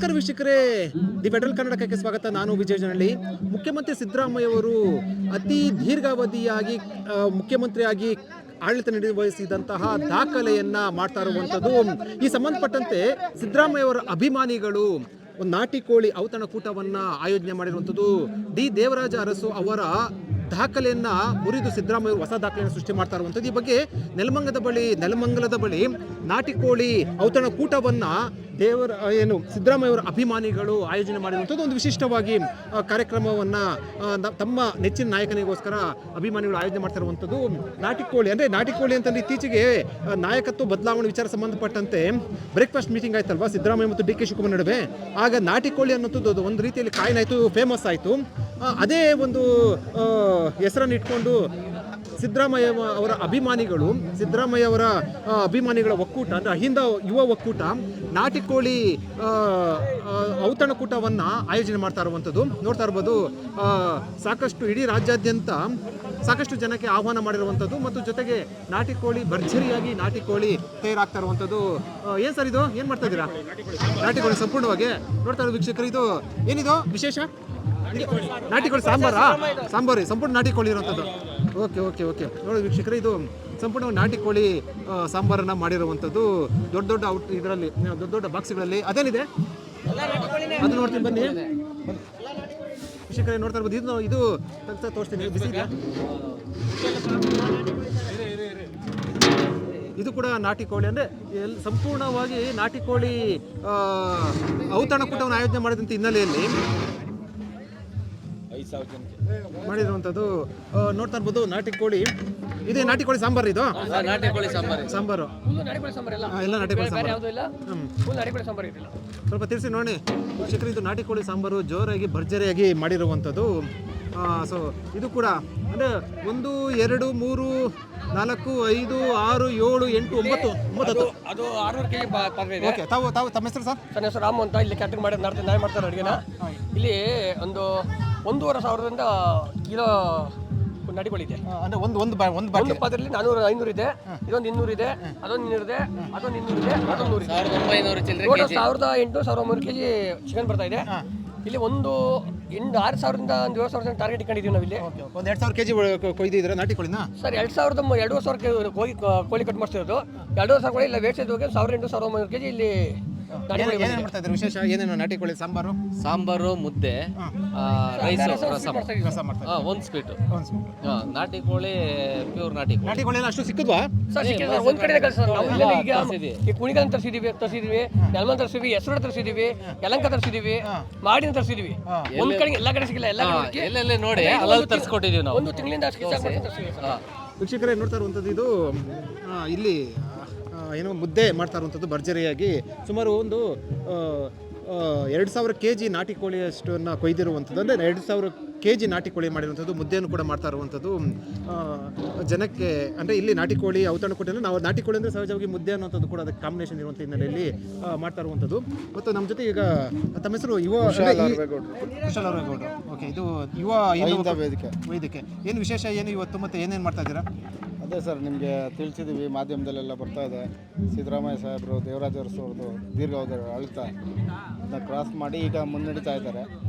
ನಮಸ್ಕಾರ ವೀಕ್ಷಕರೇ, the federal ಕನ್ನಡಕಕ್ಕೆ ಸ್ವಾಗತ. ನಾನು ವಿಜಯ ಜನಹಳ್ಳಿ. ಮುಖ್ಯಮಂತ್ರಿ ಸಿದ್ದರಾಮಯ್ಯ ಅವರು ಅತಿ ದೀರ್ಘಾವಧಿಯಾಗಿ ಮುಖ್ಯಮಂತ್ರಿಯಾಗಿ ಆಡಳಿತ ನಿರ್ವಹಿಸಿದಂತಹ ದಾಖಲೆಯನ್ನ ಮಾಡ್ತಾ ಇರುವಂಥದ್ದು. ಈ ಸಂಬಂಧಪಟ್ಟಂತೆ ಸಿದ್ದರಾಮಯ್ಯ ಅವರ ಅಭಿಮಾನಿಗಳು ಒಂದು ನಾಟಿ ಕೋಳಿ ಔತಣಕೂಟವನ್ನ ಆಯೋಜನೆ ಮಾಡಿರುವಂಥದ್ದು. ಡಿ ದೇವರಾಜ ಅರಸು ಅವರ ದಾಖಲೆಯನ್ನ ಮುರಿದು ಸಿದ್ದರಾಮಯ್ಯ ಹೊಸ ದಾಖಲೆಯನ್ನು ಸೃಷ್ಟಿ ಮಾಡ್ತಾ ಇರುವಂಥದ್ದು. ಈ ಬಗ್ಗೆ ನೆಲಮಂಗಲದ ಬಳಿ ನಾಟಿ ಕೋಳಿ ಔತಣಕೂಟವನ್ನ ಸಿದ್ದರಾಮಯ್ಯ ಅವರ ಅಭಿಮಾನಿಗಳು ಆಯೋಜನೆ ಮಾಡಿರುವಂಥದ್ದು. ಒಂದು ವಿಶಿಷ್ಟವಾಗಿ ಕಾರ್ಯಕ್ರಮವನ್ನ ತಮ್ಮ ನೆಚ್ಚಿನ ನಾಯಕನಿಗೋಸ್ಕರ ಅಭಿಮಾನಿಗಳು ಆಯೋಜನೆ ಮಾಡ್ತಿರುವಂಥದ್ದು. ನಾಟಿ ಕೋಳಿ ಅಂತಂದ್ರೆ ಇತ್ತೀಚೆಗೆ ನಾಯಕತ್ವ ಬದಲಾವಣೆ ವಿಚಾರ ಸಂಬಂಧಪಟ್ಟಂತೆ ಬ್ರೇಕ್ಫಾಸ್ಟ್ ಮೀಟಿಂಗ್ ಆಯ್ತಲ್ವಾ ಸಿದ್ದರಾಮಯ್ಯ ಮತ್ತು ಡಿ ಕೆ ಶಿವಕುಮಾರ್ ನಡುವೆ. ಆಗ ನಾಟಿ ಕೋಳಿ ಅನ್ನೋದು ಒಂದು ರೀತಿಯಲ್ಲಿ ಕಾಯಿನ್ ಆಯಿತು, ಫೇಮಸ್ ಆಯಿತು. ಅದೇ ಒಂದು ಹೆಸರನ್ನು ಇಟ್ಕೊಂಡು ಸಿದ್ದರಾಮಯ್ಯ ಅವರ ಅಭಿಮಾನಿಗಳ ಒಕ್ಕೂಟ ಅಂದರೆ ಅಹಿಂದ ಯುವ ಒಕ್ಕೂಟ ನಾಟಿ ಕೋಳಿ ಔತಣಕೂಟವನ್ನು ಆಯೋಜನೆ ಮಾಡ್ತಾ ಇರುವಂಥದ್ದು. ನೋಡ್ತಾ ಇರ್ಬೋದು, ಸಾಕಷ್ಟು ಇಡೀ ರಾಜ್ಯಾದ್ಯಂತ ಸಾಕಷ್ಟು ಜನಕ್ಕೆ ಆಹ್ವಾನ ಮಾಡಿರುವಂಥದ್ದು ಮತ್ತು ಜೊತೆಗೆ ನಾಟಿ ಕೋಳಿ ಭರ್ಜರಿಯಾಗಿ ನಾಟಿ ಕೋಳಿ ತಯಾರಾಗ್ತಾ ಇರುವಂಥದ್ದು. ಏನು ಸರ್ ಇದು, ಏನು ಮಾಡ್ತಾ ಇದ್ದೀರಾ? ನಾಟಿ ಕೋಳಿ ಸಂಪೂರ್ಣವಾಗಿ ನೋಡ್ತಾ ಇರೋ ವೀಕ್ಷಕರು, ಇದು ಏನಿದು ವಿಶೇಷ? ನಾಟಿ ಕೋಳಿ ಸಾಂಬಾರು ಸಂಪೂರ್ಣ ನಾಟಿ ಕೋಳಿ ಇರುವಂಥದ್ದು. ಓಕೆ ನೋಡಿ ವೀಕ್ಷಕರೇ, ಇದು ಸಂಪೂರ್ಣ ನಾಟಿ ಕೋಳಿ ಸಾಂಬಾರನ್ನು ಮಾಡಿರುವಂಥದ್ದು. ದೊಡ್ಡ ಇದರಲ್ಲಿ ದೊಡ್ಡ ಬಾಕ್ಸ್ಗಳಲ್ಲಿ ಅದೇನಿದೆ ಅದು ನೋಡ್ತೀನಿ ಬನ್ನಿ ವೀಕ್ಷಕರೇ. ನೋಡ್ತಾ ಇರ್ಬೋದು, ಇದು ತೋರಿಸ್ತೀನಿ, ಬಿಸಿ ಇದೆಯಾ? ಇದು ಕೂಡ ನಾಟಿ ಕೋಳಿ ಅಂದರೆ ಸಂಪೂರ್ಣವಾಗಿ ನಾಟಿ ಕೋಳಿ ಔತಣಕೂಟವನ್ನು ಆಯೋಜನೆ ಮಾಡಿದಂಥ ಹಿನ್ನೆಲೆಯಲ್ಲಿ ಮಾಡಿರುವಂಥದ್ದು. ನೋಡ್ತಾ ಇರ್ಬೋದು, ನಾಟಿ ಕೋಳಿ ಇದೆ. ನಾಟಿ ಕೋಳಿ ಸಾಂಬಾರು, ಇದು ಸಾಂಬಾರು ಎಲ್ಲ ನಾಟಿ ಕೋಳಿ ಸಾಂಬಾರು. ಸ್ವಲ್ಪ ತಿಳಿಸಿ ನೋಡಿ ವೀಕ್ಷಕರು, ಇದು ನಾಟಿ ಕೋಳಿ ಸಾಂಬಾರು ಜೋರಾಗಿ ಭರ್ಜರಿಯಾಗಿ ಮಾಡಿರುವಂಥದ್ದು. ಸೊ ಇದು ಕೂಡ ಅಂದರೆ 1, 2, 3, 4, 5, 6, 7, 8, 9, 10 ಅದು 600 kg. ಓಕೆ, ತಾವು ತಮ್ಮ ಹೆಸರು ಸರ್? ನನ್ನ ಹೆಸರು ರಾಮು ಅಂತ. ಇಲ್ಲಿ ಕ್ಯಾಟ್ರಿಂಗ್ ಮಾಡ್ತಾರೆ ಅಡುಗೆನ. ಇಲ್ಲಿ ಒಂದು 1,500 ಕಿಲೋ ನಾಟಿಕೋಳಿ ಇದೆ. ಅಂದರೆ ಒಂದು ಪಾತ್ರೆಯಲ್ಲಿ 400, 500 ಇದೆ. ಇದೊಂದು 200 ಇದೆ, ಅದೊಂದು 200 ಇದೆ, ಅದೊಂದು 200 ಇದೆ, ಅದೊಂದು 100 ಇದೆ. 1,800, 1,800 kg ಚಿಕನ್ ಬರ್ತಾ ಇದೆ. ಇಲ್ಲಿ ಒಂದು 6,000ರಿಂದ 7,000 ಟಾರ್ಗೆಟ್ ಇಟ್ಕೊಂಡಿದ್ದೀವಿ ನಾವು. ಇಲ್ಲಿ ಒಂದು 2,000 kg ಕೊಯ್ದಿದ್ರೆ ನಾಟಿ ಕೋಳಿನ ಸರ್ 2,200 ಕೋಳಿ ಕಟ್ ಮಾಡಿಸ್ತಿರೋದು. 2,000 ಕೋಳಿ ಇಲ್ಲ ವೇಸ್ಟೇಜ್ ಹೋಗಿ 1,800, 1,900 kg ಇಲ್ಲಿ ವಿಶೇಷ ಏನೇನು? ನಾಟಿ ಕೋಳಿ ಸಾಂಬಾರು, ಮುದ್ದೆ, ರೈಸ್, ರಸಂ, ಒಂದು ಸ್ವೀಟ್. ನಾಟಿ ಕೋಳಿ ಪ್ಯೂರ್ ನಾಟಿ ಕೋಳಿ ಅಷ್ಟು ಸಿಕ್ಕದ್ವಾ ಸರ್? ಒಂದ್ ಕಡೆ ಈಗ ಕುಣಿಗಲ್ ತರಿಸಿದೀವಿ, ನೆಲಮಂಗಲ ತರಿಸಿದ್ವಿ, ಹೆಸರು ತರಿಸಿದೀವಿ, ಯಲಂಕ ತರಿಸಿದೀವಿ, ಮಾಡಿನ ತರಿಸಿದೀವಿ. ಒಂದ್ ಕಡೆ ಎಲ್ಲ ಕಡೆ ಸಿಗಿಲ್ಲ, ಎಲ್ಲೆಲ್ಲ ನೋಡಿ ಅಲ್ಲಲ್ಲಿ ತರಿಸ್ಕೊಟ್ಟಿದೀವಿ ನಾವು. 1 ತಿಂಗಳಿಂದ ವೀಕ್ಷಕರೇ ನೋಡ್ತಾ ಇರುವಂಥದ್ದು. ಇದು ಇಲ್ಲಿ ಏನೋ ಮುದ್ದೆ ಮಾಡ್ತಾ ಇರುವಂಥದ್ದು ಭರ್ಜರಿಯಾಗಿ. ಸುಮಾರು ಒಂದು 2,000 kg ನಾಟಿ ಕೋಳಿಯಷ್ಟನ್ನು ಕೊಯ್ದಿರುವಂಥದ್ದು. ಅಂದರೆ 2,000 kg ನಾಟಿ ಕೋಳಿ ಮಾಡಿರುವಂಥದ್ದು. ಮುದ್ದೆಯನ್ನು ಕೂಡ ಮಾಡ್ತಾ ಇರುವಂಥದ್ದು ಜನಕ್ಕೆ. ಅಂದರೆ ಇಲ್ಲಿ ನಾಟಿ ಕೋಳಿ ಔತಣಕೂಟ, ನಾವು ನಾಟಿ ಕೋಳಿ ಅಂದರೆ ಸಹಜವಾಗಿ ಮುದ್ದೆ ಅನ್ನೋಂಥದ್ದು ಕೂಡ ಅದಕ್ಕೆ ಕಾಂಬಿನೇಷನ್ ಇರುವಂಥ ಹಿನ್ನೆಲೆಯಲ್ಲಿ ಮಾಡ್ತಾ ಇರುವಂಥದ್ದು. ಮತ್ತು ನಮ್ಮ ಜೊತೆ ಈಗ ತಮ್ಮ ಹೆಸರು ಕುಶಾಲರಾವೇಗೌಡರು. ಓಕೆ, ಇದು ಯುವ ವೇದಿಕೆ. ಏನು ವಿಶೇಷ ಏನು ಇವತ್ತು, ಮತ್ತು ಏನೇನು ಮಾಡ್ತಾ ಇದ್ದೀರಾ? ಅದೇ ಸರ್, ನಿಮಗೆ ತಿಳಿಸಿದ್ದೀವಿ, ಮಾಧ್ಯಮದಲ್ಲೆಲ್ಲ ಬರ್ತಾ ಇದೆ. ಸಿದ್ದರಾಮಯ್ಯ ಸಾಹೇಬರು ದೇವರಾಜ ಅರಸು ಅವ್ರದ್ದು ದೀರ್ಘಾವಧಿ ಆಡಳಿತ ಕ್ರಾಸ್ ಮಾಡಿ ಈಗ ಮುನ್ನಡೀತಾ ಇದ್ದಾರೆ.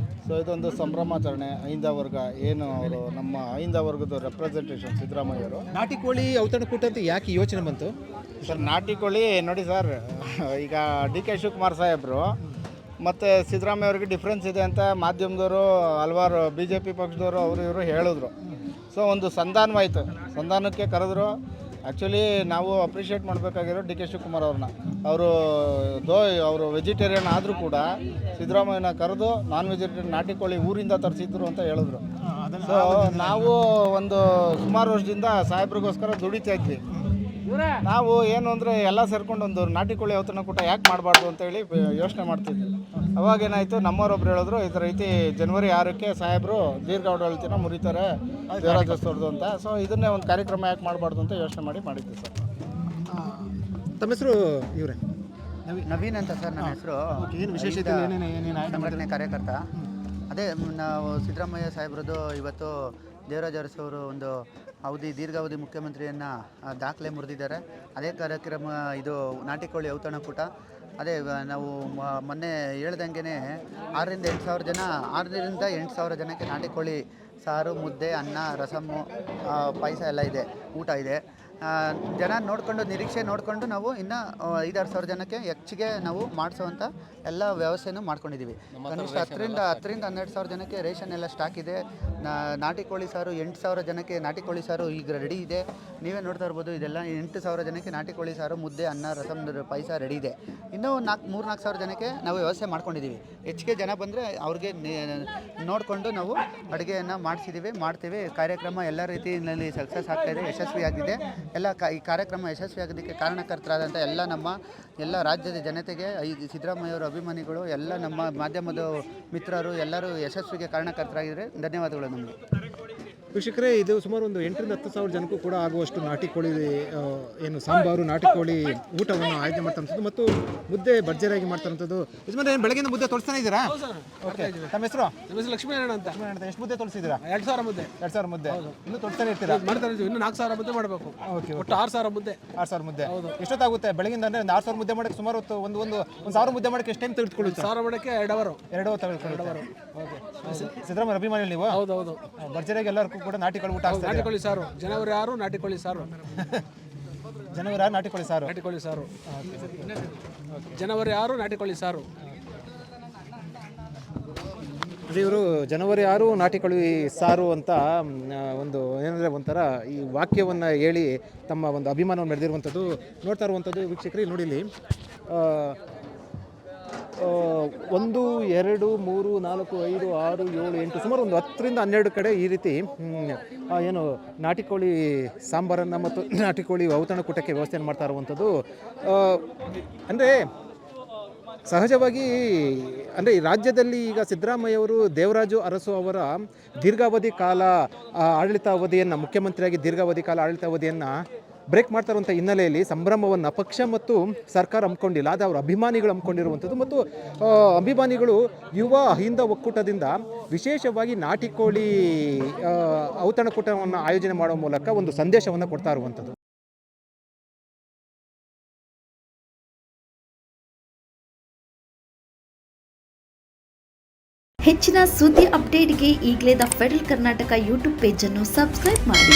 ಸೊ ಇದೊಂದು ಸಂಭ್ರಮಾಚರಣೆ. ಅಹಿಂದ ವರ್ಗ ಏನು, ಅವರು ನಮ್ಮ ಅಹಿಂದ ವರ್ಗದ ರೆಪ್ರೆಸೆಂಟೇಷನ್ ಸಿದ್ದರಾಮಯ್ಯವರು. ನಾಟಿ ಕೋಳಿ ಔತಣಕೂಟ ಅಂತ ಯಾಕೆ ಯೋಚನೆ ಬಂತು ಸರ್? ನಾಟಿ ಕೋಳಿ ನೋಡಿ ಸರ್, ಈಗ ಡಿ ಕೆ ಶಿವಕುಮಾರ್ ಸಾಹೇಬರು ಮತ್ತು ಸಿದ್ದರಾಮಯ್ಯ ಅವ್ರಿಗೆ ಡಿಫ್ರೆನ್ಸ್ ಇದೆ ಅಂತ ಮಾಧ್ಯಮದವರು, ಹಲವಾರು BJP ಪಕ್ಷದವರು ಇವರು ಹೇಳಿದ್ರು. ಸೊ ಒಂದು ಸಂಧಾನವಾಯಿತು, ಸಂಧಾನಕ್ಕೆ ಕರೆದ್ರು. ಆ್ಯಕ್ಚುಲಿ ನಾವು ಅಪ್ರಿಷಿಯೇಟ್ ಮಾಡಬೇಕಾಗಿರೋ ಡಿ ಕೆ ಶಿವಕುಮಾರ್ ಅವ್ರನ್ನ. ಅವರು ವೆಜಿಟೇರಿಯನ್ ಆದರೂ ಕೂಡ ಸಿದ್ದರಾಮಯ್ಯನ ಕರೆದು ನಾನ್ ವೆಜಿಟೇರಿಯನ್ ನಾಟಿ ಕೋಳಿ ಊರಿಂದ ತರಿಸಿದ್ರು ಅಂತ ಹೇಳಿದ್ರು. ಸೊ ನಾವು ಒಂದು ಸುಮಾರು ವರ್ಷದಿಂದ ಸಾಹೇಬ್ರಿಗೋಸ್ಕರ ದುಡಿತಾ ಇದ್ವಿ. ನಾವು ಏನು ಅಂದರೆ ಎಲ್ಲ ಸೇರ್ಕೊಂಡು ಒಂದು ನಾಟಿ ಕೋಳಿ ಔತಣಕೂಟ ಯಾಕೆ ಮಾಡಬಾರ್ದು ಅಂತೇಳಿ ಯೋಚನೆ ಮಾಡ್ತಿದ್ವಿ. ಅವಾಗೇನಾಯಿತು, ನಮ್ಮವರೊಬ್ರು ಹೇಳಿದ್ರು, ಈ ರೀತಿ ಜನವರಿ 6ಕ್ಕೆ ಸಾಹೇಬರು ದೀರ್ಘಾವಧಿನ ಮುರಿತಾರೆ ದೇವರಾಜಸ್ವರ್ದು ಅಂತ. ಸೊ ಇದನ್ನೇ ಒಂದು ಕಾರ್ಯಕ್ರಮ ಯಾಕೆ ಮಾಡಬಾರ್ದು ಅಂತ ಯೋಚನೆ ಮಾಡಿದ್ವಿ ಸರ್. ತಮ್ಮ ಹೆಸರು? ಇವರೇ ನವೀನ್ ಅಂತ ಸರ್ ನನ್ನ ಹೆಸರು. ಏನು ವಿಶೇಷತೆ, ಸಂಘಟನೆ ಕಾರ್ಯಕರ್ತ. ಅದೇ ನಾವು ಸಿದ್ದರಾಮಯ್ಯ ಸಾಹೇಬ್ರದ್ದು ಇವತ್ತು ದೇವರಾಜ ಅರಸು ಅವರು ಒಂದು ದೀರ್ಘಾವಧಿ ಮುಖ್ಯಮಂತ್ರಿಯನ್ನು ದಾಖಲೆ ಮುರಿದಿದ್ದಾರೆ. ಅದೇ ಕಾರ್ಯಕ್ರಮ ಇದು ನಾಟಿ ಕೋಳಿ ಔತಣಕೂಟ. ಅದೇ ನಾವು ಮೊನ್ನೆ ಹೇಳ್ದಂಗೆ 6ರಿಂದ 8 ಸಾವಿರ ಜನ 6ರಿಂದ 8 ಸಾವಿರ ಜನಕ್ಕೆ ನಾಟಿ ಕೋಳಿ ಸಾರು, ಮುದ್ದೆ, ಅನ್ನ, ರಸಮ್ಮು, ಪಾಯಸ ಎಲ್ಲ ಇದೆ, ಊಟ ಇದೆ. ಜನ ನೋಡಿಕೊಂಡು ನಿರೀಕ್ಷೆ ನೋಡಿಕೊಂಡು ನಾವು ಇನ್ನು 5-6 ಸಾವಿರ ಜನಕ್ಕೆ ಹೆಚ್ಚಿಗೆ ನಾವು ಮಾಡಿಸೋವಂಥ ಎಲ್ಲ ವ್ಯವಸ್ಥೆನೂ ಮಾಡ್ಕೊಂಡಿದ್ದೀವಿ. ಕನಿಷ್ಠ 10ರಿಂದ 12 ಸಾವಿರ ಜನಕ್ಕೆ ರೇಷನ್ ಎಲ್ಲ ಸ್ಟಾಕ್ ಇದೆ. ನಾಟಿ ಕೋಳಿ ಸಾರು 8 ಸಾವಿರ ಜನಕ್ಕೆ ನಾಟಿ ಕೋಳಿ ಸಾರು ಈಗ ರೆಡಿ ಇದೆ. ನೀವೇ ನೋಡ್ತಾ ಇರ್ಬೋದು, ಇದೆಲ್ಲ 8 ಸಾವಿರ ಜನಕ್ಕೆ ನಾಟಿ ಕೋಳಿ ಸಾರು, ಮುದ್ದೆ, ಅನ್ನ, ರಸಮ್, ಪಾಯಸ ರೆಡಿ ಇದೆ. ಇನ್ನೂ 3-4 ಸಾವಿರ ಜನಕ್ಕೆ ನಾವು ವ್ಯವಸ್ಥೆ ಮಾಡ್ಕೊಂಡಿದ್ದೀವಿ. ಹೆಚ್ಚಿಗೆ ಜನ ಬಂದರೆ ಅವ್ರಿಗೆ ನೋಡಿಕೊಂಡು ನಾವು ಅಡುಗೆಯನ್ನು ಮಾಡ್ತೀವಿ. ಕಾರ್ಯಕ್ರಮ ಎಲ್ಲ ರೀತಿಯಲ್ಲಿ ಸಕ್ಸಸ್ ಆಗ್ತಾಯಿದೆ, ಯಶಸ್ವಿಯಾಗಿದೆ. ಈ ಕಾರ್ಯಕ್ರಮ ಯಶಸ್ವಿಯಾಗೋದಕ್ಕೆ ಕಾರಣಕರ್ತರಾದಂಥ ಎಲ್ಲ ರಾಜ್ಯದ ಜನತೆಗೆ, ಸಿದ್ದರಾಮಯ್ಯವರ ಅಭಿಮಾನಿಗಳು, ಎಲ್ಲ ನಮ್ಮ ಮಾಧ್ಯಮದ ಮಿತ್ರರು ಎಲ್ಲರೂ ಯಶಸ್ವಿಗೆ ಕಾರಣಕರ್ತರಾಗಿದ್ದಾರೆ. ಧನ್ಯವಾದಗಳು ನಮಗೆ. ವೀಕ್ಷಕರೇ, ಇದು ಸುಮಾರು ಒಂದು 8ರಿಂದ 10 ಸಾವಿರ ಜನಕ್ಕೂ ಕೂಡ ಆಗುವಷ್ಟು ನಾಟಿ ಕೋಳಿ ಏನು ಸಾಂಬಾರು, ನಾಟಿ ಕೋಳಿ ಊಟವನ್ನು ಆಯೋಜನೆ ಮಾಡ್ತಾರಂಥದ್ದು ಮತ್ತು ಮುದ್ದೆ ಭರ್ಜರಿಯಾಗಿ ಮಾಡ್ತಾರಂಥದ್ದು. ಯಜಮಾನ್ರೆ, ಏನು ಬೆಳಗ್ಗೆಯಿಂದ ಮುದ್ದೆ ತೋರಿಸ್ತಾನೆ ಇದ್ದೀರಾ? ಓಕೆ. ನಮ್ಮ ಹೆಸರು? ನಮ್ಮ ಹೆಸರು ಲಕ್ಷ್ಮೀನಾರಾಯಣ ಅಂತ. ಎಷ್ಟು ಮುದ್ದೆ ತೋರಿಸಿದ್ದೀರಾ? 2,000 ಮುದ್ದೆ. 2,000 ಮುದ್ದೆ ಇನ್ನೂ ತೋರಿಸ್ತಾನೆ ಇರ್ತೀರಾ? ಮಾಡ್ತಾ ಇದ್ದೀವಿ. ಇನ್ನೂ 4,000 ಮುದ್ದೆ ಮಾಡಬೇಕು. ಓಕೆ. ಒಟ್ಟು 6,000 ಮುದ್ದೆ. 6,000 ಮುದ್ದೆ. ಎಷ್ಟೊತ್ತಾಗುತ್ತೆ ಬೆಳಗಿಂದ? ಅಂದರೆ 6,000 ಮುದ್ದೆ ಮಾಡೋಕ್ಕೆ ಸುಮಾರು ಒಂದು 1,000 ಮುದ್ದೆ ಮಾಡೋಕ್ಕೆ ಎಷ್ಟು ಟೈಮ್ ತೆಗೆದುಕೊಳ್ಳುತ್ತೆ? 1,000 ಮಾಡೋಕ್ಕೆ 2 ಅವರ್. 2 ಅವರ್ ತೆಗೆದುಕೊಳ್ಳುತ್ತೆ. ಓಕೆ. ಸಿದ್ದರಾಮಯ್ಯ ಅಭಿಮಾನಿ ನೀವು? ಹೌದು. ಭರ್ಜರಿಯಾಗಿ ಎಲ್ಲರಿಗೂ ಕೂಡ ನಾಟಿ ಕೋಳಿ ಊಟ ನಾಟಿ ಕೋಳಿ ಸಾರು. ಜನವರಿ 6 ನಾಟಿ ಕೋಳಿ ಸಾರು. ಜನವರಿ 6 ನಾಟಿ ಕೋಳಿ ಸಾರು. ನಾಟಿ ಕೋಳಿ ಸಾರು. ಜನವರಿ 6 ನಾಟಿ ಕೋಳಿ ಸಾರು. ಅದೇ ಇವರು ಜನವರಿ 6 ನಾಟಿ ಕೋಳಿ ಸಾರು ಅಂತ ಒಂದು ಏನಂದರೆ ಒಂಥರ ಈ ವಾಕ್ಯವನ್ನು ಹೇಳಿ ತಮ್ಮ ಒಂದು ಅಭಿಮಾನವನ್ನು ಮೆರೆದಿರುವಂಥದ್ದು ನೋಡ್ತಾ ಇರುವಂಥದ್ದು. ವೀಕ್ಷಕರಿಗೆ ನೋಡಿ, ಇಲ್ಲಿ 1, 2, 3, 4, 5, 6, 7, 8 ಸುಮಾರು ಒಂದು 10ರಿಂದ 12 ಕಡೆ ಈ ರೀತಿ ಏನು ನಾಟಿ ಕೋಳಿ ಸಾಂಬಾರನ್ನು ಮತ್ತು ನಾಟಿ ಕೋಳಿ ಔತಣಕೂಟಕ್ಕೆ ವ್ಯವಸ್ಥೆಯನ್ನು ಮಾಡ್ತಾ ಇರುವಂಥದ್ದು. ಅಂದರೆ ಸಹಜವಾಗಿ ಅಂದರೆ ಈ ರಾಜ್ಯದಲ್ಲಿ ಈಗ ಸಿದ್ದರಾಮಯ್ಯವರು ದೇವರಾಜು ಅರಸು ಅವರ ದೀರ್ಘಾವಧಿ ಕಾಲ ಆಡಳಿತಾವಧಿಯನ್ನು, ಮುಖ್ಯಮಂತ್ರಿಯಾಗಿ ದೀರ್ಘಾವಧಿ ಕಾಲ ಆಡಳಿತಾವಧಿಯನ್ನು ಬ್ರೇಕ್ ಮಾಡ್ತಾ ಇರುವಂಥ ಹಿನ್ನೆಲೆಯಲ್ಲಿ ಸಂಭ್ರಮವನ್ನು ಪಕ್ಷ ಮತ್ತು ಸರ್ಕಾರ ಹಮ್ಮಿಕೊಂಡಿಲ್ಲ, ಅದು ಅವರ ಅಭಿಮಾನಿಗಳು ಹಮ್ಮಿಕೊಂಡಿರುವಂಥದ್ದು. ಮತ್ತು ಅಭಿಮಾನಿಗಳು ಯುವ ಅಹಿಂದ ಒಕ್ಕೂಟದಿಂದ ವಿಶೇಷವಾಗಿ ನಾಟಿ ಕೋಳಿ ಔತಣಕೂಟವನ್ನು ಆಯೋಜನೆ ಮಾಡುವ ಮೂಲಕ ಒಂದು ಸಂದೇಶವನ್ನು ಕೊಡ್ತಾ ಇರುವಂಥದ್ದು. ಹೆಚ್ಚಿನ ಸುದ್ದಿ ಅಪ್ಡೇಟ್ಗೆ ಈಗಲೇ ದ ಫೆಡರಲ್ ಕರ್ನಾಟಕ ಯೂಟ್ಯೂಬ್ ಪೇಜನ್ನು ಸಬ್ಸ್ಕ್ರೈಬ್ ಮಾಡಿ.